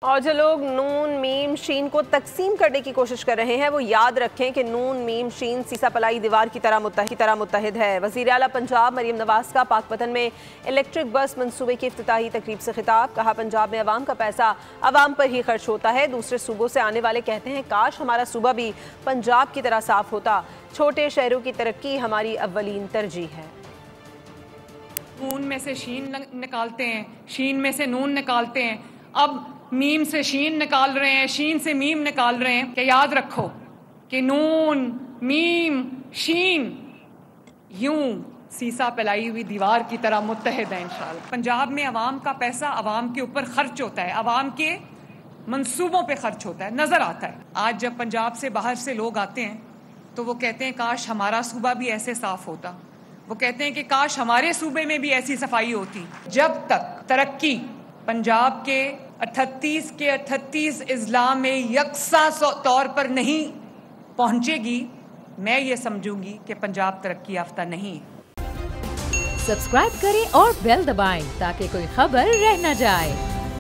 اور جو لوگ نون میم شین کو تقسیم کرنے کی کوشش کر رہے ہیں وہ یاد رکھیں کہ نون میم شین سیسا پلائی دیوار کی طرح متحد ہے۔ وزیر اعلیٰ پنجاب مریم نواز کا پاک پتن میں الیکٹرک بس منصوبے کی افتتاحی تقریب سے خطاب، کہا پنجاب میں عوام کا پیسہ عوام پر ہی خرچ ہوتا ہے۔ دوسرے صوبوں سے آنے والے کہتے ہیں کاش ہمارا صوبہ بھی پنجاب کی طرح صاف ہوتا، چھوٹے شہروں کی ترقی ہماری اولین ترجیح ہے۔ نون میں سے شین نکالتے ہیں، شین میں سے نون نکالتے ہیں، اب میم سے شین نکال رہے ہیں، شین سے میم نکال رہے ہیں کہ یاد رکھو کہ نون میم شین یوں سیسا پلائی ہوئی دیوار کی طرح متحد ہے انشاءاللہ۔ پنجاب میں عوام کا پیسہ عوام کے اوپر خرچ ہوتا ہے، عوام کے منصوبوں پہ خرچ ہوتا ہے، نظر آتا ہے۔ آج جب پنجاب سے باہر سے لوگ آتے ہیں تو وہ کہتے ہیں کاش ہمارا صوبہ بھی ایسے صاف ہوتا، وہ کہتے ہیں کہ کاش ہمارے صوبے میں بھی ایسی صفائی ہوتی۔ جب تک ترقی پنجاب کے 38 کے 38 اضلاع میں یکساں طور پر نہیں پہنچے گی، میں یہ سمجھوں گی کہ پنجاب ترقی یافتہ نہیں ہے۔ سبسکرائب کریں اور بیل دبائیں تاکہ کوئی خبر رہ نہ جائے۔